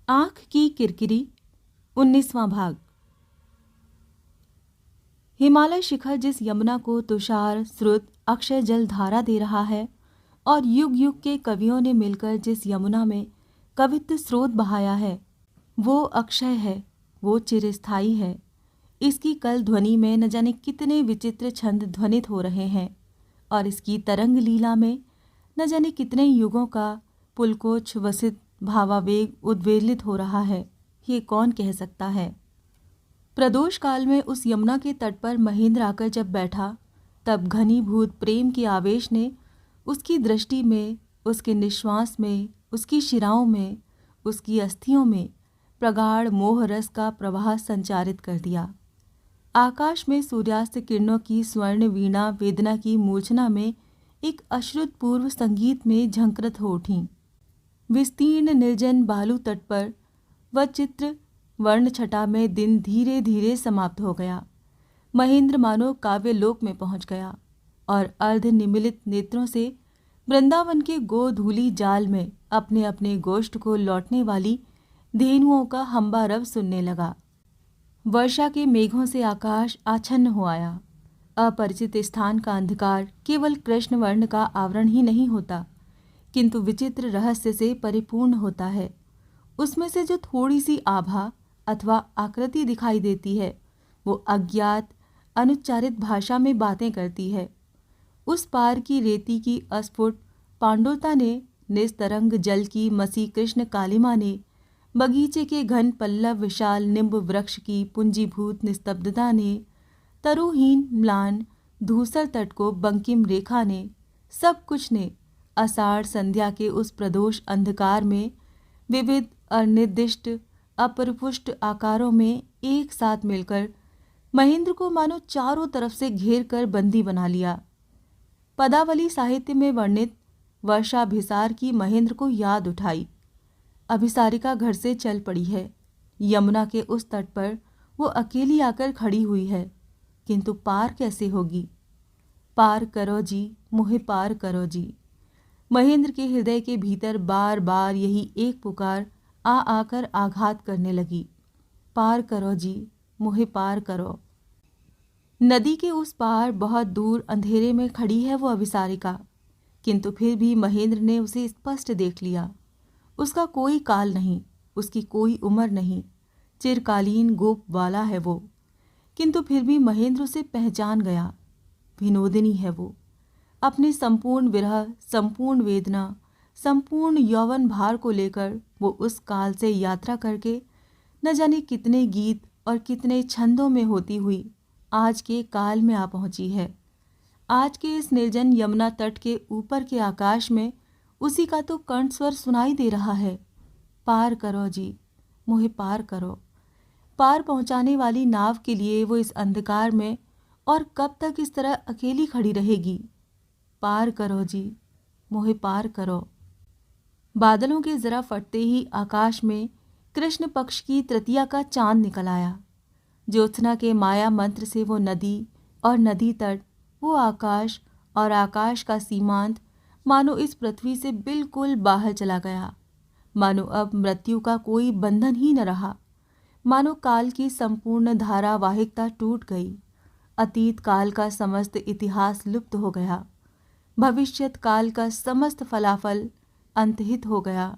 आँख की किरकिरी 19वां भाग। हिमालय शिखर जिस यमुना को तुषार स्रुत अक्षय जल धारा दे रहा है और युग युग के कवियों ने मिलकर जिस यमुना में कवित्व स्रोत बहाया है, वो अक्षय है, वो चिरस्थायी है। इसकी कल ध्वनि में न जाने कितने विचित्र छंद ध्वनित हो रहे हैं और इसकी तरंग लीला में न जाने कितने युगों का पुलकोच्छ वसित भावावेग उद्वेलित हो रहा है। ये कौन कह सकता है। प्रदोष काल में उस यमुना के तट पर महेंद्र आकर जब बैठा, तब घनीभूत प्रेम के आवेश ने उसकी दृष्टि में, उसके निश्वास में, उसकी शिराओं में, उसकी अस्थियों में प्रगाढ़ मोह रस का प्रवाह संचारित कर दिया। आकाश में सूर्यास्त किरणों की स्वर्ण वीणा वेदना की मूर्छना में एक अश्रुतपूर्व संगीत में झंकृत हो उठी। विस्तीर्ण निर्जन बालू तट पर वह चित्र वर्ण छटा में दिन धीरे धीरे समाप्त हो गया। महेंद्र मानो काव्य लोक में पहुंच गया और अर्ध निमिलित नेत्रों से वृंदावन के गोधूली जाल में अपने अपने गोष्ठ को लौटने वाली धेनुओं का हंबारव सुनने लगा। वर्षा के मेघों से आकाश आच्छन्न हो आया। अपरिचित स्थान का अंधकार केवल कृष्ण वर्ण का आवरण ही नहीं होता, किंतु विचित्र रहस्य से परिपूर्ण होता है। उसमें से जो थोड़ी सी आभा अथवा आकृति दिखाई देती है, वो अज्ञात अनुच्चारित भाषा में बातें करती है। उस पार की रेती की अस्फुट पांडुरता ने, निस्तरंग जल की मसी कृष्ण कालिमा ने, बगीचे के घन पल्लव विशाल निम्ब वृक्ष की पुंजीभूत निस्तब्धता ने, तरुहीन म्लान धूसर तट को बंकिम रेखा ने, सब कुछ ने आषाढ़ संध्या के उस प्रदोष अंधकार में विविध अनिर्दिष्ट अपरिपुष्ट आकारों में एक साथ मिलकर महेंद्र को मानो चारों तरफ से घेर कर बंदी बना लिया। पदावली साहित्य में वर्णित वर्षाभिसार की महेंद्र को याद उठाई। अभिसारिका घर से चल पड़ी है। यमुना के उस तट पर वो अकेली आकर खड़ी हुई है, किंतु पार कैसे होगी। पार करो जी, मुझे पार करो जी। महेंद्र के हृदय के भीतर बार बार यही एक पुकार आकर आघात करने लगी। पार करो जी, मुझे पार करो। नदी के उस पार बहुत दूर अंधेरे में खड़ी है वो अभिसारिका, किंतु फिर भी महेंद्र ने उसे स्पष्ट देख लिया। उसका कोई काल नहीं, उसकी कोई उम्र नहीं, चिरकालीन गोप वाला है वो, किंतु फिर भी महेंद्र उसे पहचान गया। विनोदिनी है वो। अपने संपूर्ण विरह, संपूर्ण वेदना, संपूर्ण यौवन भार को लेकर वो उस काल से यात्रा करके न जाने कितने गीत और कितने छंदों में होती हुई आज के काल में आ पहुंची है। आज के इस निर्जन यमुना तट के ऊपर के आकाश में उसी का तो कंठस्वर सुनाई दे रहा है। पार करो जी, मुझे पार करो। पार पहुंचाने वाली नाव के लिए वो इस अंधकार में और कब तक इस तरह अकेली खड़ी रहेगी। पार करो जी, मुझे पार करो। बादलों के जरा फटते ही आकाश में कृष्ण पक्ष की तृतीया का चांद निकल आया। ज्योत्सना के माया मंत्र से वो नदी और नदी तट, वो आकाश और आकाश का सीमांत मानो इस पृथ्वी से बिल्कुल बाहर चला गया। मानो अब मृत्यु का कोई बंधन ही न रहा। मानो काल की संपूर्ण धारावाहिकता टूट गई। अतीत काल का समस्त इतिहास लुप्त हो गया। भविष्यत काल का समस्त फलाफल अंतहित हो गया।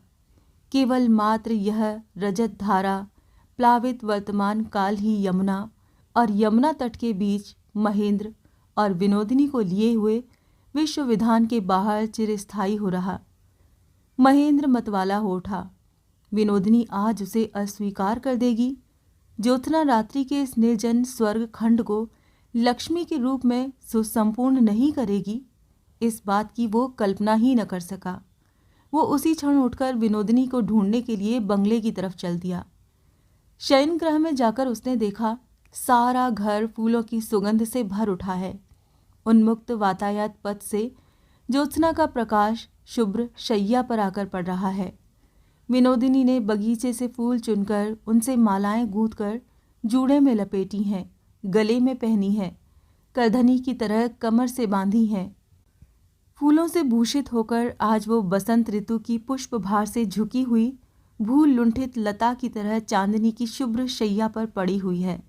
केवल मात्र यह रजत धारा प्लावित वर्तमान काल ही यमुना और यमुना तट के बीच महेंद्र और विनोदिनी को लिए हुए विश्व विधान के बाहर चिरस्थायी हो रहा। महेंद्र मतवाला हो उठा। विनोदिनी आज उसे अस्वीकार कर देगी। ज्योत्सना रात्रि के इस निर्जन स्वर्ग खंड को लक्ष्मी के रूप में सुसंपूर्ण नहीं करेगी, इस बात की वो कल्पना ही न कर सका। वो उसी क्षण उठकर विनोदिनी को ढूंढने के लिए बंगले की तरफ चल दिया। शयन गृह में जाकर उसने देखा सारा घर फूलों की सुगंध से भर उठा है। उन्मुक्त वातायत पथ से ज्योत्सना का प्रकाश शुभ्र शैया पर आकर पड़ रहा है। विनोदिनी ने बगीचे से फूल चुनकर उनसे मालाएं गूंथकर जूड़े में लपेटी हैं, गले में पहनी है, करधनी की तरह कमर से बांधी हैं। फूलों से भूषित होकर आज वो बसंत ऋतु की पुष्प भार से झुकी हुई भूल लुंठित लता की तरह चांदनी की शुभ्र शैया पर पड़ी हुई है।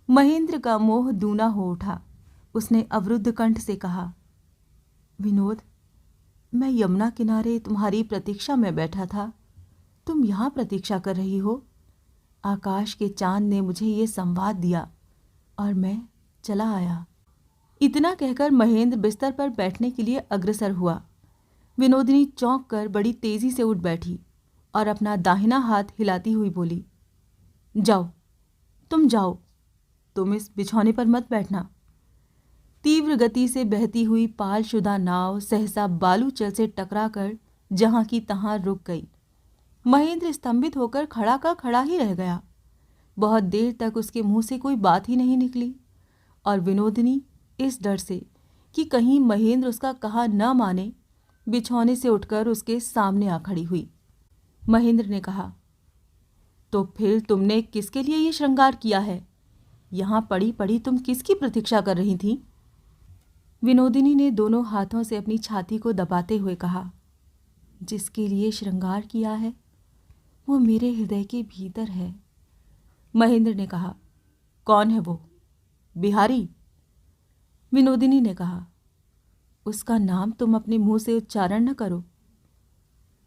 महेंद्र का मोह दूना हो उठा। उसने अवरुद्ध कंठ से कहा, विनोद, मैं यमुना किनारे तुम्हारी प्रतीक्षा में बैठा था, तुम यहाँ प्रतीक्षा कर रही हो। आकाश के चांद ने मुझे ये संवाद दिया और मैं चला आया। इतना कहकर महेंद्र बिस्तर पर बैठने के लिए अग्रसर हुआ। विनोदिनी चौंक कर बड़ी तेजी से उठ बैठी और अपना दाहिना हाथ हिलाती हुई बोली, जाओ, तुम जाओ, तुम इस बिछौने पर मत बैठना। तीव्र गति से बहती हुई पालशुदा नाव सहसा बालूचल से टकराकर जहां की तहां रुक गई। महेंद्र स्तंभित होकर खड़ा का खड़ा ही रह गया। बहुत देर तक उसके मुंह से कोई बात ही नहीं निकली और विनोदिनी इस डर से कि कहीं महेंद्र उसका कहा न माने, बिछौने से उठकर उसके सामने आ खड़ी हुई। महेंद्र ने कहा, तो फिर तुमने किसके लिए ये श्रृंगार किया है? यहां पड़ी पड़ी तुम किसकी प्रतीक्षा कर रही थी? विनोदिनी ने दोनों हाथों से अपनी छाती को दबाते हुए कहा, जिसके लिए श्रृंगार किया है वो मेरे हृदय के भीतर है। महेंद्र ने कहा, कौन है वो? बिहारी? विनोदिनी ने कहा, उसका नाम तुम अपने मुंह से उच्चारण न करो।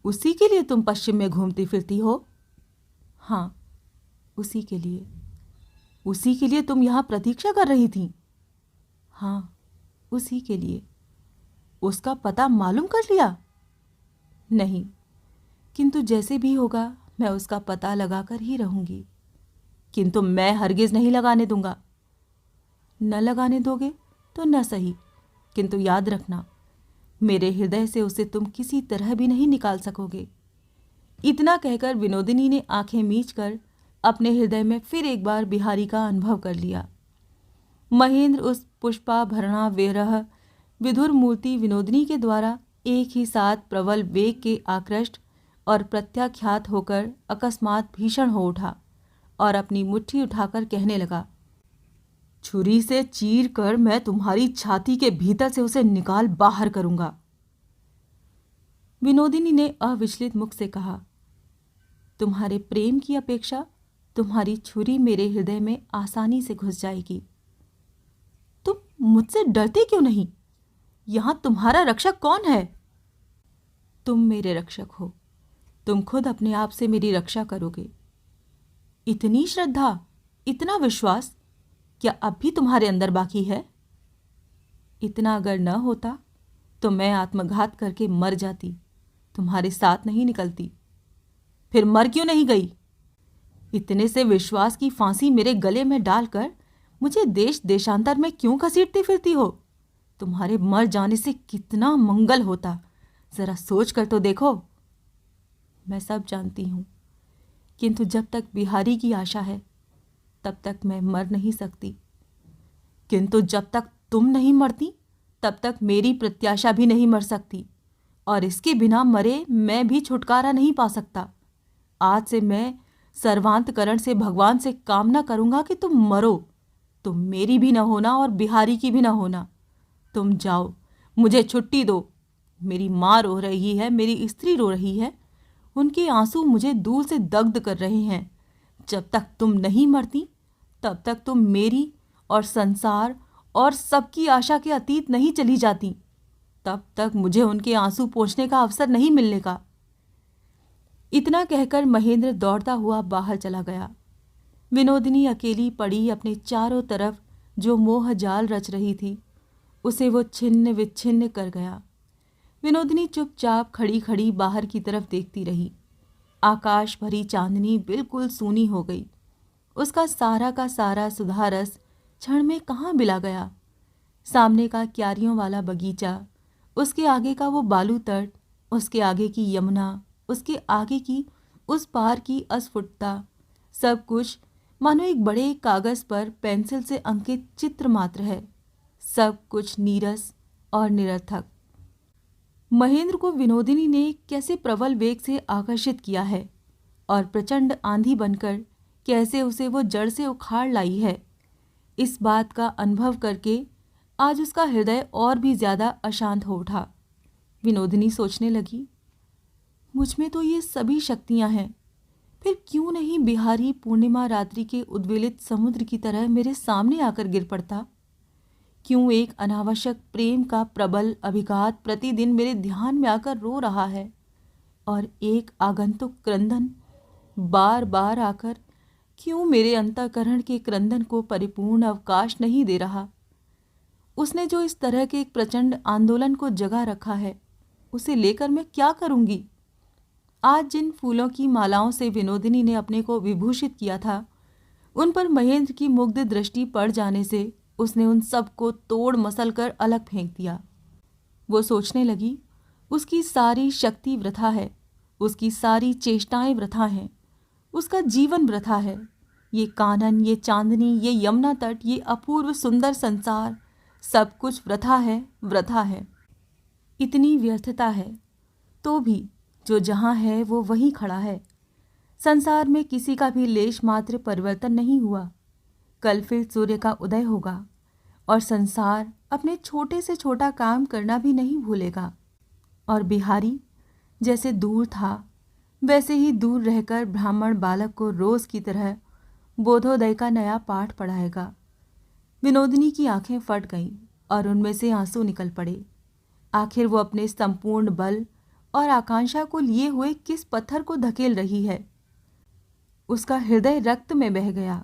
उसी के लिए तुम पश्चिम में घूमती फिरती हो? हाँ, उसी के लिए। उसी के लिए तुम यहां प्रतीक्षा कर रही थी? हाँ, उसी के लिए। उसका पता मालूम कर लिया? नहीं, किंतु जैसे भी होगा मैं उसका पता लगाकर ही रहूंगी। किंतु मैं हरगिज नहीं लगाने दूंगा। न लगाने दोगे तो न सही, किंतु याद रखना, मेरे हृदय से उसे तुम किसी तरह भी नहीं निकाल सकोगे। इतना कहकर विनोदिनी ने आंखें मीचकर अपने हृदय में फिर एक बार बिहारी का अनुभव कर लिया। महेंद्र उस पुष्पाभरणा विरह विधुर मूर्ति विनोदिनी के द्वारा एक ही साथ प्रबल वेग के आकृष्ट और प्रत्याख्यात होकर अकस्मात भीषण हो उठा और अपनी मुट्ठी उठाकर कहने लगा, छुरी से चीर कर मैं तुम्हारी छाती के भीतर से उसे निकाल बाहर करूंगा। विनोदिनी ने अविचलित मुख से कहा, तुम्हारे प्रेम की अपेक्षा तुम्हारी छुरी मेरे हृदय में आसानी से घुस जाएगी। तुम मुझसे डरते क्यों नहीं? यहां तुम्हारा रक्षक कौन है? तुम मेरे रक्षक हो। तुम खुद अपने आप से मेरी रक्षा करोगे। इतनी श्रद्धा, इतना विश्वास क्या अब भी तुम्हारे अंदर बाकी है? इतना अगर न होता तो मैं आत्मघात करके मर जाती, तुम्हारे साथ नहीं निकलती। फिर मर क्यों नहीं गई? इतने से विश्वास की फांसी मेरे गले में डालकर मुझे देश देशांतर में क्यों घसीटती फिरती हो? तुम्हारे मर जाने से कितना मंगल होता, जरा सोच कर तो देखो। मैं सब जानती हूं, किंतु जब तक बिहारी की आशा है तब तक मैं मर नहीं सकती। किंतु जब तक तुम नहीं मरती तब तक मेरी प्रत्याशा भी नहीं मर सकती, और इसके बिना मरे मैं भी छुटकारा नहीं पा सकता। आज से मैं सर्वांतकरण से भगवान से कामना करूंगा कि तुम मरो, तुम मेरी भी न होना और बिहारी की भी न होना। तुम जाओ, मुझे छुट्टी दो। मेरी माँ रो रही है, मेरी स्त्री रो रही है, उनके आंसू मुझे दूर से दग्ध कर रहे हैं। जब तक तुम नहीं मरती तब तक तुम मेरी और संसार और सबकी आशा के अतीत नहीं चली जाती, तब तक मुझे उनके आंसू पोंछने का अवसर नहीं मिलने का। इतना कहकर महेंद्र दौड़ता हुआ बाहर चला गया। विनोदिनी अकेली पड़ी अपने चारों तरफ जो मोह जाल रच रही थी उसे वो छिन्न विच्छिन्न कर गया। विनोदिनी चुपचाप खड़ी खड़ी बाहर की तरफ देखती रही। आकाश भरी चांदनी बिल्कुल सूनी हो गई। उसका सारा का सारा सुधारस क्षण में कहाँ बिला गया। सामने का क्यारियों वाला बगीचा, उसके आगे का वो बालू तट, उसके आगे की यमुना, उसके आगे की उस पार की अस्फुटता, सब कुछ मानो एक बड़े कागज पर पेंसिल से अंकित चित्र मात्र है। सब कुछ नीरस और निरर्थक। महेंद्र को विनोदिनी ने कैसे प्रबल वेग से आकर्षित किया है और प्रचंड आंधी बनकर कैसे उसे वो जड़ से उखाड़ लाई है, इस बात का अनुभव करके आज उसका हृदय और भी ज्यादा अशांत हो उठा। विनोदिनी सोचने लगी, मुझ में तो ये सभी शक्तियां हैं, फिर क्यों नहीं बिहारी पूर्णिमा रात्रि के उद्वेलित समुद्र की तरह मेरे सामने आकर गिर पड़ता? क्यों एक अनावश्यक प्रेम का प्रबल अभिघात प्रतिदिन मेरे ध्यान में आकर रो रहा है, और एक आगंतुक क्रंदन बार बार आकर क्यों मेरे अंतःकरण के क्रंदन को परिपूर्ण अवकाश नहीं दे रहा? उसने जो इस तरह के एक प्रचंड आंदोलन को जगा रखा है, उसे लेकर मैं क्या करूंगी? आज जिन फूलों की मालाओं से विनोदिनी ने अपने को विभूषित किया था, उन पर महेंद्र की मुग्ध दृष्टि पड़ जाने से उसने उन सब को तोड़ मसल कर अलग फेंक दिया। वो सोचने लगी, उसकी सारी शक्ति वृथा है, उसकी सारी चेष्टाएं वृथा हैं, उसका जीवन वृथा है। ये कानन, ये चांदनी, ये यमुना तट, ये अपूर्व सुंदर संसार, सब कुछ वृथा है, वृथा है। इतनी व्यर्थता है, तो भी जो जहाँ है वो वहीं खड़ा है। संसार में किसी का भी लेश मात्र परिवर्तन नहीं हुआ। कल फिर सूर्य का उदय होगा और संसार अपने छोटे से छोटा काम करना भी नहीं भूलेगा। और बिहारी जैसे दूर था, वैसे ही दूर रहकर ब्राह्मण बालक को रोज की तरह बोधोदय का नया पाठ पढ़ाएगा। विनोदिनी की आंखें फट गईं और उनमें से आंसू निकल पड़े। आखिर वो अपने संपूर्ण बल और आकांक्षा को लिए हुए किस पत्थर को धकेल रही है? उसका हृदय रक्त में बह गया,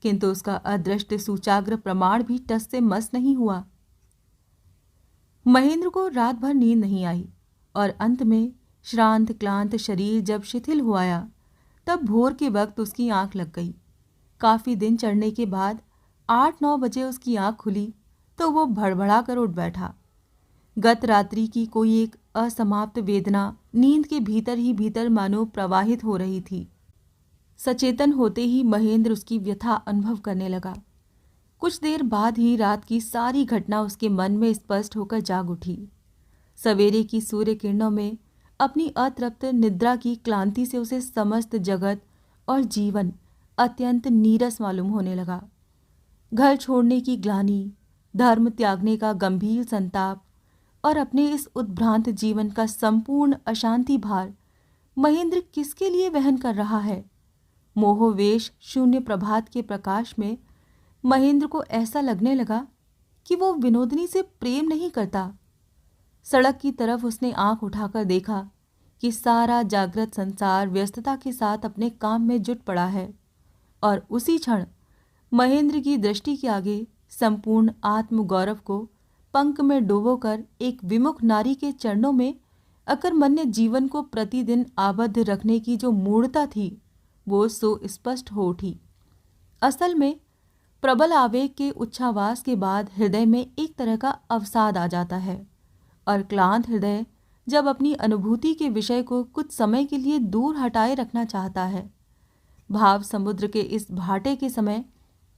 किंतु उसका अदृष्ट सूचाग्र प्रमाण भी टस से मस नहीं हुआ। महेंद्र को रात भर नींद नहीं आई और अंत में श्रांत क्लांत शरीर जब शिथिल हो आया, तब भोर के वक्त उसकी आंख लग गई। काफी दिन चढ़ने के बाद 8-9 बजे उसकी आंख खुली तो वो भड़बड़ा कर उठ बैठा। गत रात्रि की कोई एक असमाप्त वेदना नींद के भीतर ही भीतर मानो प्रवाहित हो रही थी। सचेतन होते ही महेंद्र उसकी व्यथा अनुभव करने लगा। कुछ देर बाद ही रात की सारी घटना उसके मन में स्पष्ट होकर जाग उठी। सवेरे की सूर्य किरणों में अपनी अतृप्त निद्रा की क्लांति से उसे समस्त जगत और जीवन अत्यंत नीरस मालूम होने लगा। घर छोड़ने की ग्लानि, धर्म त्यागने का गंभीर संताप और अपने इस उद्भ्रांत जीवन का संपूर्ण अशांति भार महेंद्र किसके लिए वहन कर रहा है? मोहवेश शून्य प्रभात के प्रकाश में महेंद्र को ऐसा लगने लगा कि वो विनोदिनी से प्रेम नहीं करता। सड़क की तरफ उसने आंख उठाकर देखा कि सारा जागृत संसार व्यस्तता के साथ अपने काम में जुट पड़ा है, और उसी क्षण महेंद्र की दृष्टि के आगे संपूर्ण आत्मगौरव को पंख में डुबोकर एक विमुख नारी के चरणों में अकर्मण्य जीवन को प्रतिदिन आबद्ध रखने की जो मूढ़ता थी, वो सो स्पष्ट हो उठी। असल में प्रबल आवेग के उच्छ्वास के बाद हृदय में एक तरह का अवसाद आ जाता है, और क्लांत हृदय जब अपनी अनुभूति के विषय को कुछ समय के लिए दूर हटाए रखना चाहता है, भाव समुद्र के इस भाटे के समय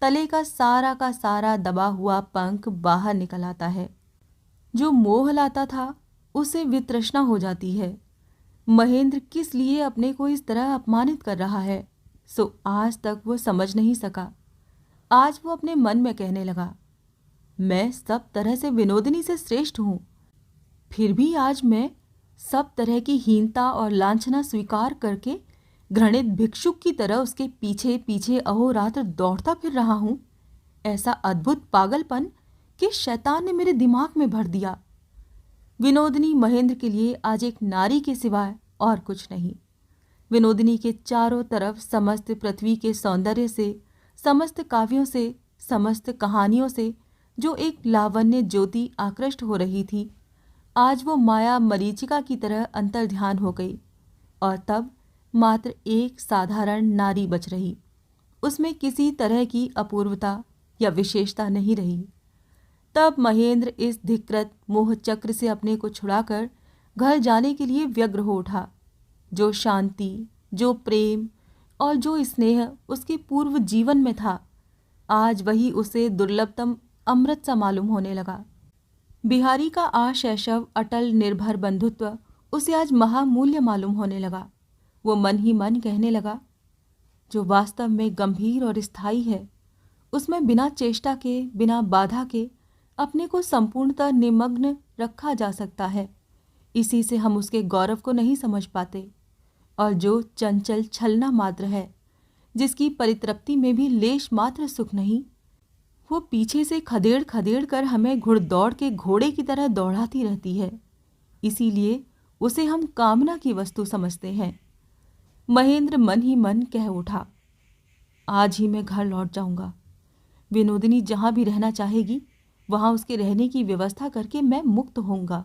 तले का सारा दबा हुआ पंख बाहर निकल आता है। जो मोह लाता था उसे वितृष्णा हो जाती है। महेंद्र किस लिए अपने को इस तरह अपमानित कर रहा है, सो आज तक वो समझ नहीं सका। आज वो अपने मन में कहने लगा, मैं सब तरह से विनोदिनी से श्रेष्ठ हूं, फिर भी आज मैं सब तरह की हीनता और लांछना स्वीकार करके घृणित भिक्षुक की तरह उसके पीछे पीछे अहोरात्र दौड़ता फिर रहा हूं। ऐसा अद्भुत पागलपन कि शैतान ने मेरे दिमाग में भर दिया। विनोदिनी महेंद्र के लिए आज एक नारी के सिवाय और कुछ नहीं। विनोदिनी के चारों तरफ समस्त पृथ्वी के सौंदर्य से, समस्त काव्यों से, समस्त कहानियों से जो एक लावण्य ज्योति आकृष्ट हो रही थी, आज वो माया मरीचिका की तरह अंतर्ध्यान हो गई, और तब मात्र एक साधारण नारी बच रही। उसमें किसी तरह की अपूर्वता या विशेषता नहीं रही। तब महेंद्र इस धिक्कृत मोह चक्र से अपने को छुड़ाकर घर जाने के लिए व्यग्र हो उठा। जो शांति, जो प्रेम और जो स्नेह उसके पूर्व जीवन में था, आज वही उसे दुर्लभतम अमृत सा मालूम होने लगा। बिहारी का आशैशव अटल निर्भर बंधुत्व उसे आज महामूल्य मालूम होने लगा। वो मन ही मन कहने लगा, जो वास्तव में गंभीर और स्थायी है, उसमें बिना चेष्टा के, बिना बाधा के अपने को संपूर्णतः निमग्न रखा जा सकता है। इसी से हम उसके गौरव को नहीं समझ पाते। और जो चंचल छलना मात्र है, जिसकी परितृप्ति में भी लेश मात्र सुख नहीं, वो पीछे से खदेड़ खदेड़ कर हमें घुड़दौड़ के घोड़े की तरह दौड़ाती रहती है। इसीलिए उसे हम कामना की वस्तु समझते हैं। महेंद्र मन ही मन कह उठा, आज ही मैं घर लौट जाऊंगा। विनोदिनी जहां भी रहना चाहेगी वहां उसके रहने की व्यवस्था करके मैं मुक्त होऊंगा।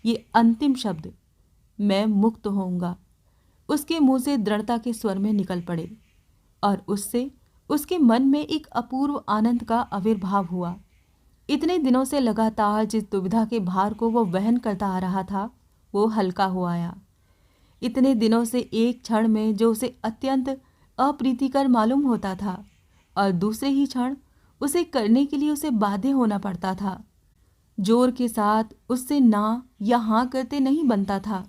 ये अंतिम शब्द, मैं मुक्त होऊंगा, उसके मुंह से दृढ़ता के स्वर में निकल पड़े और उससे उसके मन में एक अपूर्व आनंद का आविर्भाव हुआ। इतने दिनों से लगातार जिस दुविधा के भार को वो वहन करता आ रहा था, वो हल्का हो आया। इतने दिनों से एक क्षण में जो उसे अत्यंत अप्रीतिकर मालूम होता था और दूसरे ही क्षण उसे करने के लिए उसे बाध्य होना पड़ता था। जोर के साथ उससे ना या हाँ करते नहीं बनता था।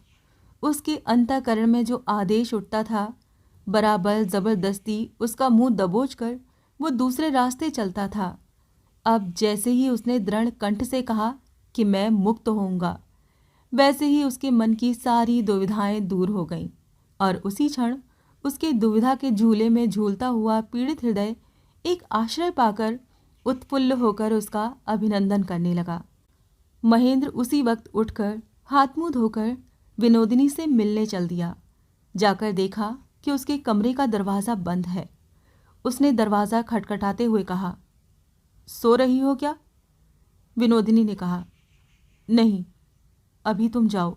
उसके अंतःकरण में जो आदेश उठता था, बराबर जबरदस्ती उसका मुंह दबोच कर वो दूसरे रास्ते चलता था। अब जैसे ही उसने दृढ़ कंठ से कहा कि मैं मुक्त होऊंगा, वैसे ही उसके मन की सारी दुविधाएं दूर हो गईं और उसी क्षण उसके दुविधा के झूले में झूलता हुआ पीड़ित हृदय एक आश्रय पाकर उत्फुल्ल होकर उसका अभिनंदन करने लगा। महेंद्र उसी वक्त उठकर हाथ मुंह धोकर विनोदिनी से मिलने चल दिया। जाकर देखा कि उसके कमरे का दरवाज़ा बंद है। उसने दरवाज़ा खटखटाते हुए कहा, सो रही हो क्या? विनोदिनी ने कहा, नहीं, अभी तुम जाओ।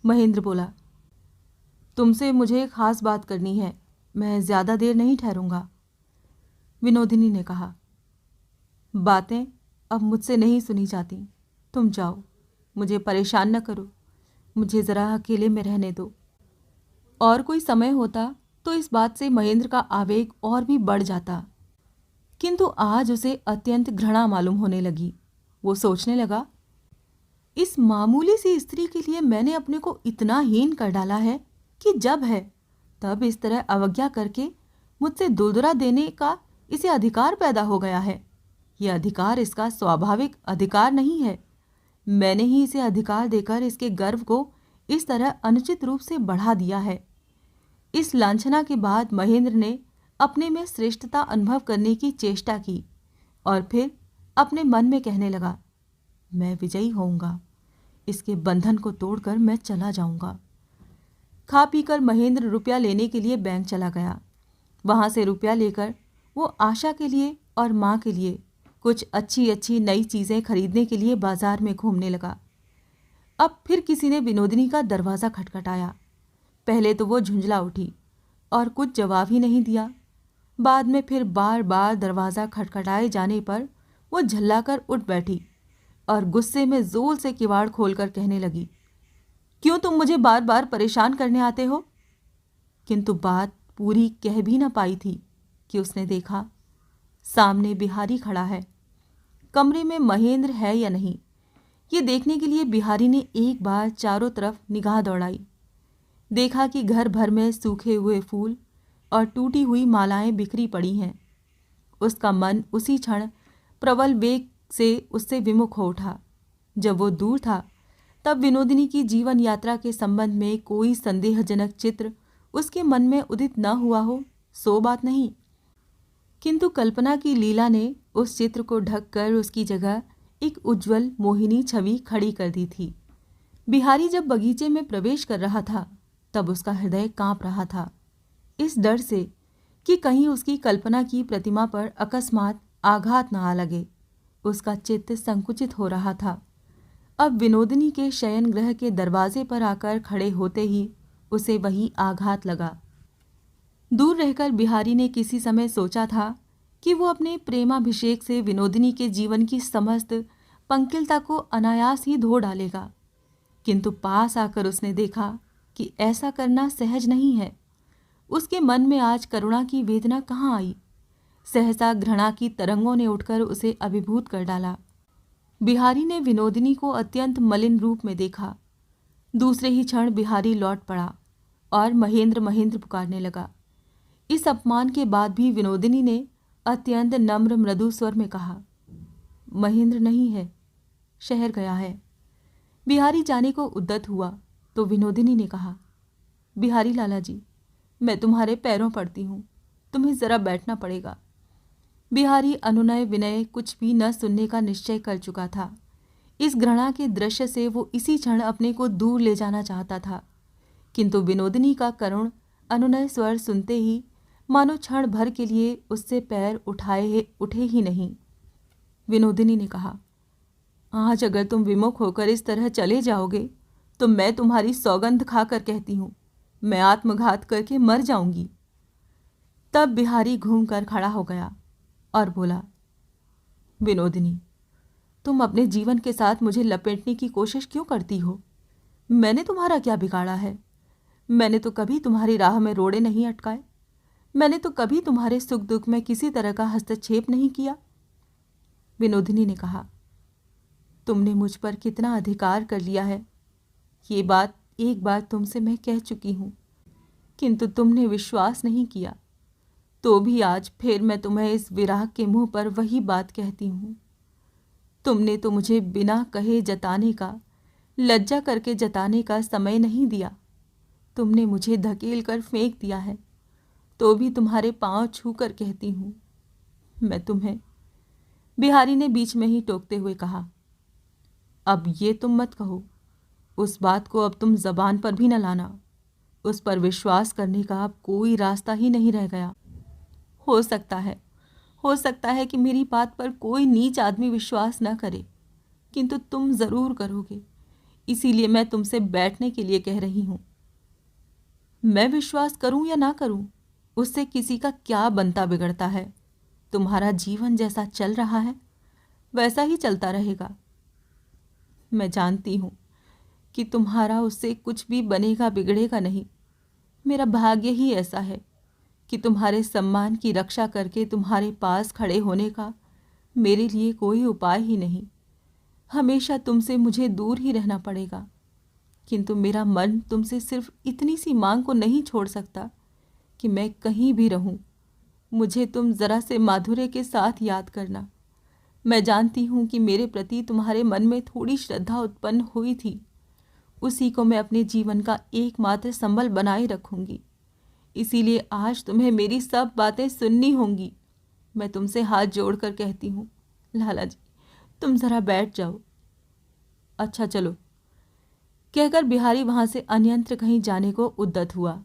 महेंद्र बोला, तुमसे मुझे खास बात करनी है, मैं ज़्यादा देर नहीं ठहरूंगा। विनोदिनी ने कहा, बातें अब मुझसे नहीं सुनी जाती, तुम जाओ, मुझे परेशान न करो, मुझे ज़रा अकेले में रहने दो। और कोई समय होता तो इस बात से महेंद्र का आवेग और भी बढ़ जाता, किंतु आज उसे अत्यंत घृणा मालूम होने लगी। वो सोचने लगा, इस मामूली सी स्त्री के लिए मैंने अपने को इतना हीन कर डाला है कि जब है तब इस तरह अवज्ञा करके मुझसे दुलदुरा देने का इसे अधिकार पैदा हो गया है। यह अधिकार इसका स्वाभाविक अधिकार नहीं है। मैंने ही इसे अधिकार देकर इसके गर्व को इस तरह अनुचित रूप से बढ़ा दिया है। इस लांछना के बाद महेंद्र ने अपने में श्रेष्ठता अनुभव करने की चेष्टा की और फिर अपने मन में कहने लगा, मैं विजयी होऊंगा, इसके बंधन को तोड़कर मैं चला जाऊंगा। खा पीकर महेंद्र रुपया लेने के लिए बैंक चला गया। वहां से रुपया लेकर वो आशा के लिए और माँ के लिए कुछ अच्छी अच्छी नई चीज़ें खरीदने के लिए बाजार में घूमने लगा। अब फिर किसी ने विनोदिनी का दरवाज़ा खटखटाया। पहले तो वो झुंझला उठी और कुछ जवाब ही नहीं दिया। बाद में फिर बार बार दरवाज़ा खटखटाए जाने पर वो झल्लाकर उठ बैठी और गुस्से में जोर से किवाड़ खोलकर कहने लगी, क्यों तुम मुझे बार बार परेशान करने आते हो? किंतु बात पूरी कह भी न पाई थी कि उसने देखा सामने बिहारी खड़ा है। कमरे में महेंद्र है या नहीं, ये देखने के लिए बिहारी ने एक बार चारों तरफ निगाह दौड़ाई। देखा कि घर भर में सूखे हुए फूल और टूटी हुई मालाएं बिखरी पड़ी हैं। उसका मन उसी क्षण प्रबल वेग से उससे विमुख हो उठा। जब वो दूर था तब विनोदिनी की जीवन यात्रा के संबंध में कोई संदेहजनक चित्र उसके मन में उदित न हुआ हो, सो बात नहीं, किंतु कल्पना की लीला ने उस चित्र को ढककर उसकी जगह एक उज्ज्वल मोहिनी छवि खड़ी कर दी थी। बिहारी जब बगीचे में प्रवेश कर रहा था तब उसका हृदय कांप रहा था, इस डर से कि कहीं उसकी कल्पना की प्रतिमा पर अकस्मात आघात न आ लगे। उसका चित्त संकुचित हो रहा था। अब विनोदिनी के शयन गृह के दरवाजे पर आकर खड़े होते ही उसे वही आघात लगा। दूर रहकर बिहारी ने किसी समय सोचा था कि वो अपने प्रेमाभिषेक से विनोदिनी के जीवन की समस्त पंकिलता को अनायास ही धो डालेगा, किंतु पास आकर उसने देखा कि ऐसा करना सहज नहीं है। उसके मन में आज करुणा की वेदना कहाँ आई? सहसा घृणा की तरंगों ने उठकर उसे अभिभूत कर डाला। बिहारी ने विनोदिनी को अत्यंत मलिन रूप में देखा। दूसरे ही क्षण बिहारी लौट पड़ा और महेंद्र महेंद्र पुकारने लगा। इस अपमान के बाद भी विनोदिनी ने अत्यंत नम्र मृदु स्वर में कहा, महेंद्र नहीं है, शहर गया है। बिहारी जाने को उद्यत हुआ तो विनोदिनी ने कहा, बिहारी लाला जी, मैं तुम्हारे पैरों पड़ती हूँ, तुम्हें जरा बैठना पड़ेगा। बिहारी अनुनय विनय कुछ भी न सुनने का निश्चय कर चुका था। इस घृणा के दृश्य से वो इसी क्षण अपने को दूर ले जाना चाहता था, किंतु विनोदिनी का करुण अनुनय स्वर सुनते ही मानो क्षण भर के लिए उससे पैर उठे ही नहीं। विनोदिनी ने कहा, आज अगर तुम विमुख होकर इस तरह चले जाओगे तो मैं तुम्हारी सौगंध खाकर कहती हूँ, मैं आत्मघात करके मर जाऊंगी। तब बिहारी घूमकर खड़ा हो गया और बोला, विनोदिनी, तुम अपने जीवन के साथ मुझे लपेटने की कोशिश क्यों करती हो? मैंने तुम्हारा क्या बिगाड़ा है? मैंने तो कभी तुम्हारी राह में रोड़े नहीं अटकाए। मैंने तो कभी तुम्हारे सुख दुख में किसी तरह का हस्तक्षेप नहीं किया। विनोदिनी ने कहा, तुमने मुझ पर कितना अधिकार कर लिया है, ये बात एक बार तुमसे मैं कह चुकी हूँ, किंतु तुमने विश्वास नहीं किया। तो भी आज फिर मैं तुम्हें इस विराग के मुंह पर वही बात कहती हूँ। तुमने तो मुझे बिना कहे जताने का, लज्जा करके जताने का समय नहीं दिया। तुमने मुझे धकेल कर फेंक दिया है, तो भी तुम्हारे पांव छू कर कहती हूँ, मैं तुम्हें। बिहारी ने बीच में ही टोकते हुए कहा, अब ये तुम मत कहो, उस बात को अब तुम जबान पर भी न लाना। उस पर विश्वास करने का अब कोई रास्ता ही नहीं रह गया। हो सकता है कि मेरी बात पर कोई नीच आदमी विश्वास न करे, किंतु तुम जरूर करोगे। इसीलिए मैं तुमसे बैठने के लिए कह रही हूं। मैं विश्वास करूं या ना करूं, उससे किसी का क्या बनता बिगड़ता है। तुम्हारा जीवन जैसा चल रहा है वैसा ही चलता रहेगा। मैं जानती हूं कि तुम्हारा उससे कुछ भी बनेगा बिगड़ेगा नहीं। मेरा भाग्य ही ऐसा है कि तुम्हारे सम्मान की रक्षा करके तुम्हारे पास खड़े होने का मेरे लिए कोई उपाय ही नहीं। हमेशा तुमसे मुझे दूर ही रहना पड़ेगा, किंतु मेरा मन तुमसे सिर्फ इतनी सी मांग को नहीं छोड़ सकता कि मैं कहीं भी रहूं, मुझे तुम जरा से माधुर्य के साथ याद करना। मैं जानती हूं कि मेरे प्रति तुम्हारे मन में थोड़ी श्रद्धा उत्पन्न हुई थी, उसी को मैं अपने जीवन का एकमात्र संबल बनाए रखूंगी। इसीलिए आज तुम्हें मेरी सब बातें सुननी होंगी। मैं तुमसे हाथ जोड़कर कहती हूँ, लाला जी, तुम जरा बैठ जाओ। अच्छा चलो, कहकर बिहारी वहां से अन्यंत्र कहीं जाने को उद्यत हुआ।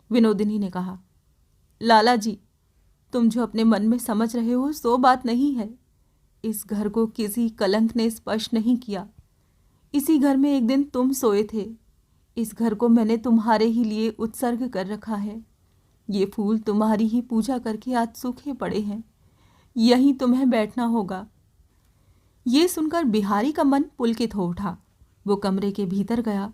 विनोदिनी ने कहा, लाला जी, तुम जो अपने मन में समझ रहे हो सो बात नहीं है। इस घर को किसी कलंक ने स्पर्श नहीं किया। इसी घर में एक दिन तुम सोए थे। इस घर को मैंने तुम्हारे ही लिए उत्सर्ग कर रखा है। ये फूल तुम्हारी ही पूजा करके आज सूखे पड़े हैं। यहीं तुम्हें बैठना होगा। ये सुनकर बिहारी का मन पुलकित हो उठा। वो कमरे के भीतर गया।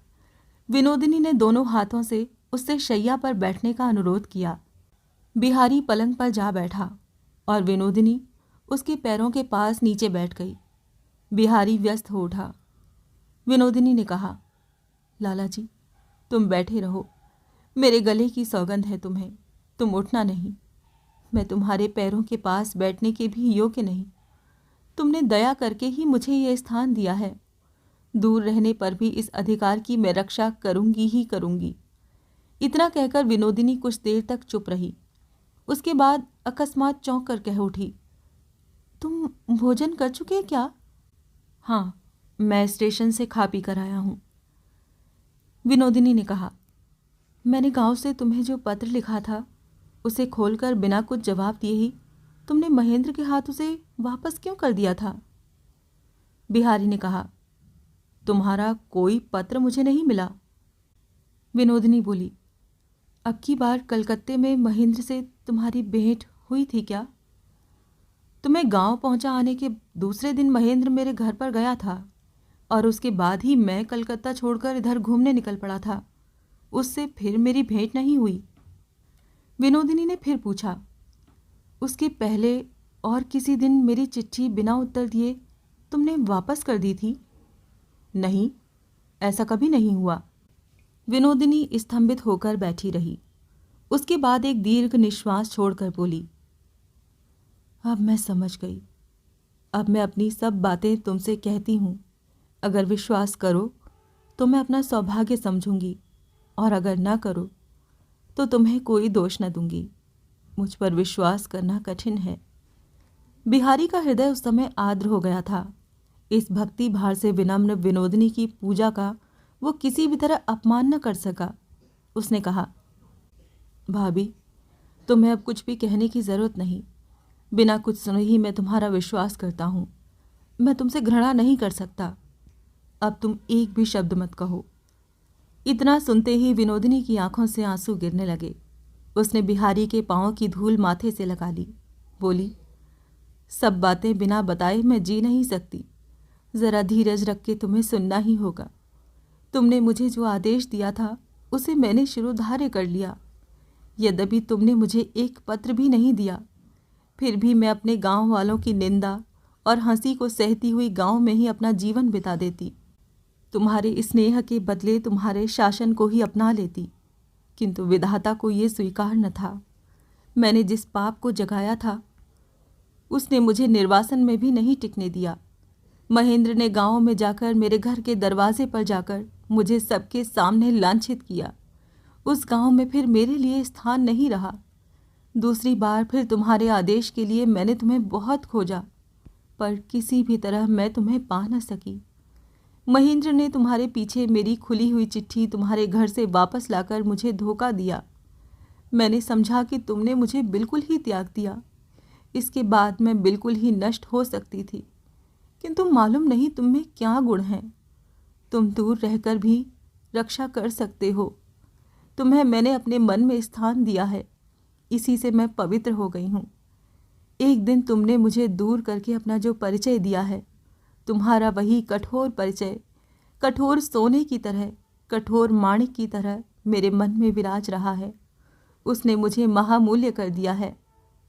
विनोदिनी ने दोनों हाथों से उससे शैया पर बैठने का अनुरोध किया। बिहारी पलंग पर जा बैठा और विनोदिनी उसके पैरों के पास नीचे बैठ गई। बिहारी व्यस्त हो उठा। विनोदिनी ने कहा, लाला जी, तुम बैठे रहो। मेरे गले की सौगंध है तुम्हें, तुम उठना नहीं। मैं तुम्हारे पैरों के पास बैठने के भी योग्य नहीं। तुमने दया करके ही मुझे यह स्थान दिया है। दूर रहने पर भी इस अधिकार की मैं रक्षा करूंगी ही करूंगी। इतना कहकर विनोदिनी कुछ देर तक चुप रही। उसके बाद अकस्मात चौंक कर कह उठी, तुम भोजन कर चुके क्या? हाँ, मैं स्टेशन से खा पी कर आया हूँ। विनोदिनी ने कहा, मैंने गांव से तुम्हें जो पत्र लिखा था उसे खोलकर बिना कुछ जवाब दिए ही तुमने महेंद्र के हाथ उसे वापस क्यों कर दिया था? बिहारी ने कहा, तुम्हारा कोई पत्र मुझे नहीं मिला। विनोदिनी बोली, अब की बार कलकत्ते में महेंद्र से तुम्हारी भेंट हुई थी क्या? तुम्हें गांव पहुंचा आने के दूसरे दिन महेंद्र मेरे घर पर गया था और उसके बाद ही मैं कलकत्ता छोड़कर इधर घूमने निकल पड़ा था। उससे फिर मेरी भेंट नहीं हुई। विनोदिनी ने फिर पूछा, उसके पहले और किसी दिन मेरी चिट्ठी बिना उत्तर दिए तुमने वापस कर दी थी? नहीं, ऐसा कभी नहीं हुआ। विनोदिनी स्तंभित होकर बैठी रही। उसके बाद एक दीर्घ निश्वास छोड़कर बोली, अब मैं समझ गई। अब मैं अपनी सब बातें तुमसे कहती हूँ। अगर विश्वास करो तो मैं अपना सौभाग्य समझूंगी। और अगर ना करो तो तुम्हें कोई दोष न दूंगी। मुझ पर विश्वास करना कठिन है। बिहारी का हृदय उस समय आर्द्र हो गया था। इस भक्ति भार से विनम्र विनोदिनी की पूजा का वो किसी भी तरह अपमान न कर सका। उसने कहा, भाभी, तुम्हें अब कुछ भी कहने की जरूरत नहीं। बिना कुछ सुने ही मैं तुम्हारा विश्वास करता हूँ। मैं तुमसे घृणा नहीं कर सकता। अब तुम एक भी शब्द मत कहो। इतना सुनते ही विनोदिनी की आंखों से आंसू गिरने लगे। उसने बिहारी के पांव की धूल माथे से लगा ली। बोली, सब बातें बिना बताए मैं जी नहीं सकती। जरा धीरज रख के तुम्हें सुनना ही होगा। तुमने मुझे जो आदेश दिया था उसे मैंने शिरोधार्य कर लिया। यद्यपि तुमने मुझे एक पत्र भी नहीं दिया, फिर भी मैं अपने गांव वालों की निंदा और हंसी को सहती हुई गांव में ही अपना जीवन बिता देती। तुम्हारे स्नेह के बदले तुम्हारे शासन को ही अपना लेती, किंतु विधाता को ये स्वीकार न था। मैंने जिस पाप को जगाया था उसने मुझे निर्वासन में भी नहीं टिकने दिया। महेंद्र ने गांव में जाकर मेरे घर के दरवाजे पर जाकर मुझे सबके सामने लांछित किया। उस गांव में फिर मेरे लिए स्थान नहीं रहा। दूसरी बार फिर तुम्हारे आदेश के लिए मैंने तुम्हें बहुत खोजा, पर किसी भी तरह मैं तुम्हें पा न सकी। महेंद्र ने तुम्हारे पीछे मेरी खुली हुई चिट्ठी तुम्हारे घर से वापस लाकर मुझे धोखा दिया। मैंने समझा कि तुमने मुझे बिल्कुल ही त्याग दिया। इसके बाद मैं बिल्कुल ही नष्ट हो सकती थी, किंतु मालूम नहीं तुम में क्या गुण है। तुम दूर रहकर भी रक्षा कर सकते हो। तुम्हें मैंने अपने मन में स्थान दिया है, इसी से मैं पवित्र हो गई हूँ। एक दिन तुमने मुझे दूर करके अपना जो परिचय दिया है, तुम्हारा वही कठोर परिचय कठोर सोने की तरह, कठोर माणिक की तरह मेरे मन में विराज रहा है। उसने मुझे महामूल्य कर दिया है।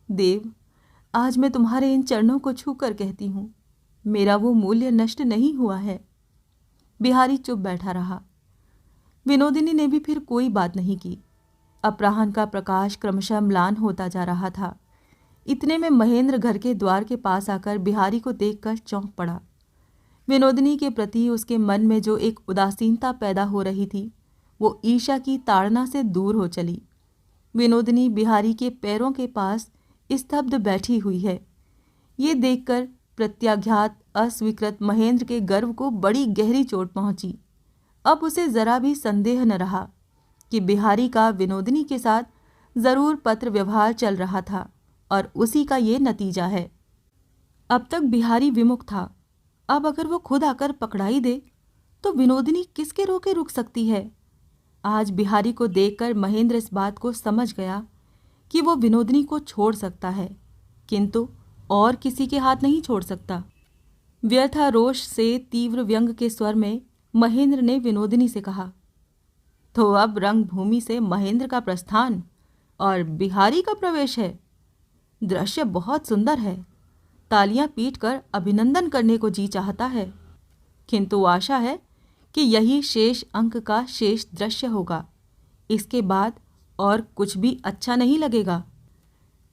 देव, आज मैं तुम्हारे इन चरणों को छूकर कहती हूँ, मेरा वो मूल्य नष्ट नहीं हुआ है। बिहारी चुप बैठा रहा। विनोदिनी ने भी फिर कोई बात नहीं की। अपराह्न का प्रकाश क्रमशः म्लान होता जा रहा था। इतने में महेंद्र घर के द्वार के पास आकर बिहारी को देखकर चौंक पड़ा। विनोदिनी के प्रति उसके मन में जो एक उदासीनता पैदा हो रही थी, वो ईर्ष्या की ताड़ना से दूर हो चली। विनोदिनी बिहारी के पैरों के पास स्तब्ध बैठी हुई है। ये देखकर प्रत्याघात अस्वीकृत महेंद्र के गर्व को बड़ी गहरी चोट पहुंची। अब उसे जरा भी संदेह न रहा कि बिहारी का विनोदिनी के साथ जरूर पत्र व्यवहार चल रहा था और उसी का ये नतीजा है। अब तक बिहारी विमुख था। अब अगर वो खुद आकर पकड़ाई दे तो विनोदिनी किसके रोके रुक सकती है। आज बिहारी को देखकर महेंद्र इस बात को समझ गया कि वो विनोदिनी को छोड़ सकता है, किंतु और किसी के हाथ नहीं छोड़ सकता। व्यर्था रोष से तीव्र व्यंग के स्वर में महेंद्र ने विनोदिनी से कहा, तो अब रंगभूमि से महेंद्र का प्रस्थान और बिहारी का प्रवेश है। दृश्य बहुत सुंदर है। तालियां पीटकर अभिनंदन करने को जी चाहता है, किंतु आशा है कि यही शेष अंक का शेष दृश्य होगा। इसके बाद और कुछ भी अच्छा नहीं लगेगा।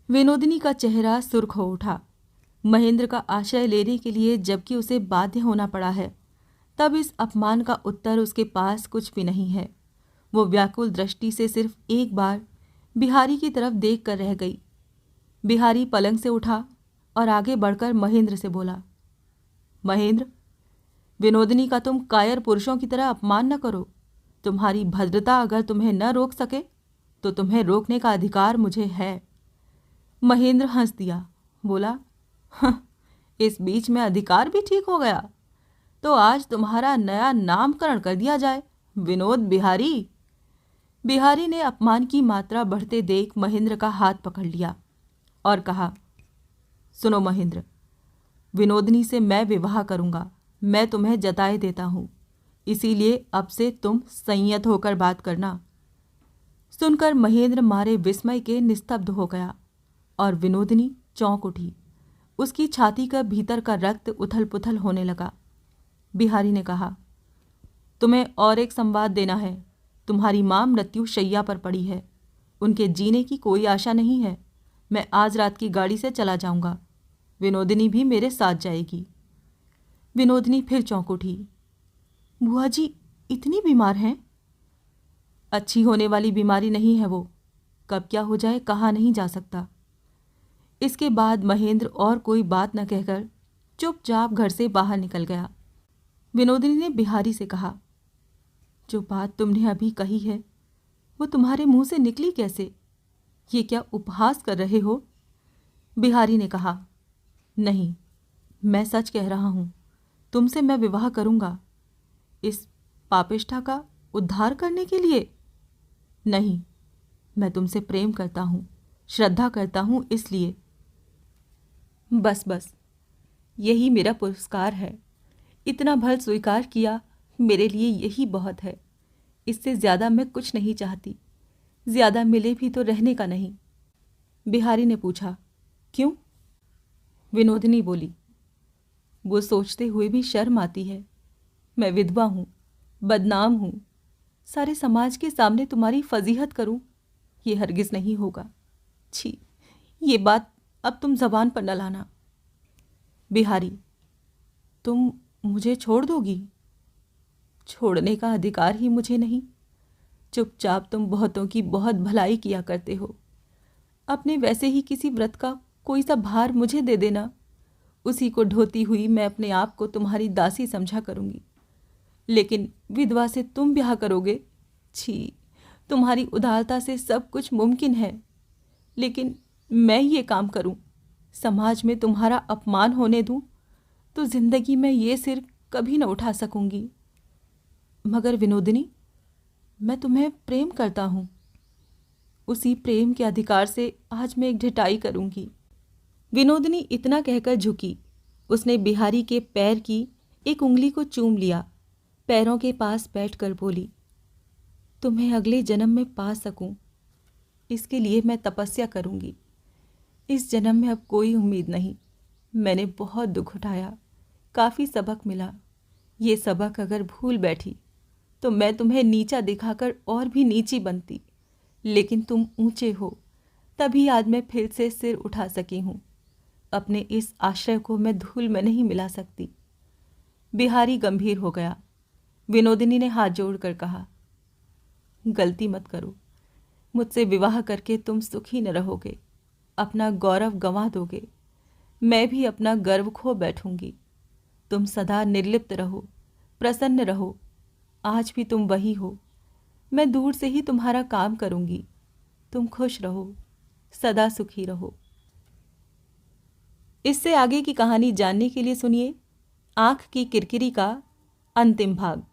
विनोदिनी का चेहरा सुर्ख हो उठा। महेंद्र का आश्रय लेने के लिए जबकि उसे बाध्य होना पड़ा है, तब इस अपमान का उत्तर उसके पास कुछ भी नहीं है। वो व्याकुल दृष्टि से सिर्फ एक बार बिहारी की तरफ देख कर रह गई। बिहारी पलंग से उठा और आगे बढ़कर महेंद्र से बोला, महेंद्र, विनोदिनी का तुम कायर पुरुषों की तरह अपमान न करो। तुम्हारी भद्रता अगर तुम्हें न रोक सके तो तुम्हें रोकने का अधिकार मुझे है। महेंद्र हंस दिया, बोला, इस बीच में अधिकार भी ठीक हो गया, तो आज तुम्हारा नया नामकरण कर दिया जाए, विनोद बिहारी। बिहारी ने अपमान की मात्रा बढ़ते देख महेंद्र का हाथ पकड़ लिया और कहा, सुनो महेंद्र, विनोदिनी से मैं विवाह करूंगा, मैं तुम्हें जताए देता हूं, इसीलिए अब से तुम संयत होकर बात करना। सुनकर महेंद्र मारे विस्मय के निस्तब्ध हो गया और विनोदिनी चौंक उठी। उसकी छाती का भीतर का रक्त उथल पुथल होने लगा। बिहारी ने कहा, तुम्हें और एक संवाद देना है। तुम्हारी मां मृत्यु शैया पर पड़ी है। उनके जीने की कोई आशा नहीं है। मैं आज रात की गाड़ी से चला जाऊंगा। विनोदिनी भी मेरे साथ जाएगी। विनोदिनी फिर चौंक उठी। बुआ जी इतनी बीमार हैं? अच्छी होने वाली बीमारी नहीं है वो, कब क्या हो जाए कहा नहीं जा सकता। इसके बाद महेंद्र और कोई बात न कहकर चुपचाप घर से बाहर निकल गया। विनोदिनी ने बिहारी से कहा, जो बात तुमने अभी कही है वो तुम्हारे मुंह से निकली कैसे? ये क्या उपहास कर रहे हो? बिहारी ने कहा, नहीं, मैं सच कह रहा हूं, तुमसे मैं विवाह करूंगा। इस पापिष्ठा का उद्धार करने के लिए नहीं, मैं तुमसे प्रेम करता हूं, श्रद्धा करता हूं, इसलिए। बस बस, यही मेरा पुरस्कार है। इतना भल स्वीकार किया, मेरे लिए यही बहुत है। इससे ज्यादा मैं कुछ नहीं चाहती। ज्यादा मिले भी तो रहने का नहीं। बिहारी ने पूछा, क्यों? विनोदिनी बोली, वो सोचते हुए भी शर्म आती है। मैं विधवा हूं, बदनाम हूं, सारे समाज के सामने तुम्हारी फजीहत करूं, ये हरगिज नहीं होगा। छी, ये बात अब तुम जबान पर न लाना। बिहारी, तुम मुझे छोड़ दोगी? छोड़ने का अधिकार ही मुझे नहीं। चुपचाप तुम बहुतों की बहुत भलाई किया करते हो। अपने वैसे ही किसी व्रत का कोई सा भार मुझे दे देना, उसी को ढोती हुई मैं अपने आप को तुम्हारी दासी समझा करूंगी। लेकिन विधवा से तुम ब्याह करोगे? छी, तुम्हारी उदारता से सब कुछ मुमकिन है, लेकिन मैं ये काम करूं, समाज में तुम्हारा अपमान होने दूं, तो जिंदगी में ये सिर कभी न उठा सकूंगी। मगर विनोदिनी, मैं तुम्हें प्रेम करता हूं। उसी प्रेम के अधिकार से आज मैं एक ढिठाई करूंगी। विनोदिनी इतना कहकर झुकी। उसने बिहारी के पैर की एक उंगली को चूम लिया, पैरों के पास बैठकर बोली, तुम्हें अगले जन्म में पा सकूं, इसके लिए मैं तपस्या करूंगी। इस जन्म में अब कोई उम्मीद नहीं। मैंने बहुत दुख उठाया, काफ़ी सबक मिला। ये सबक अगर भूल बैठी तो मैं तुम्हें नीचा दिखाकर और भी नीची बनती। लेकिन तुम ऊंचे हो, तभी आज मैं फिर से सिर उठा सकी हूं। अपने इस आश्रय को मैं धूल में नहीं मिला सकती। बिहारी गंभीर हो गया। विनोदिनी ने हाथ जोड़कर कहा, गलती मत करो। मुझसे विवाह करके तुम सुखी न रहोगे, अपना गौरव गंवा दोगे। मैं भी अपना गर्व खो बैठूंगी। तुम सदा निर्लिप्त रहो, प्रसन्न रहो। आज भी तुम वही हो। मैं दूर से ही तुम्हारा काम करूंगी। तुम खुश रहो, सदा सुखी रहो। इससे आगे की कहानी जानने के लिए सुनिए आंख की किरकिरी का अंतिम भाग।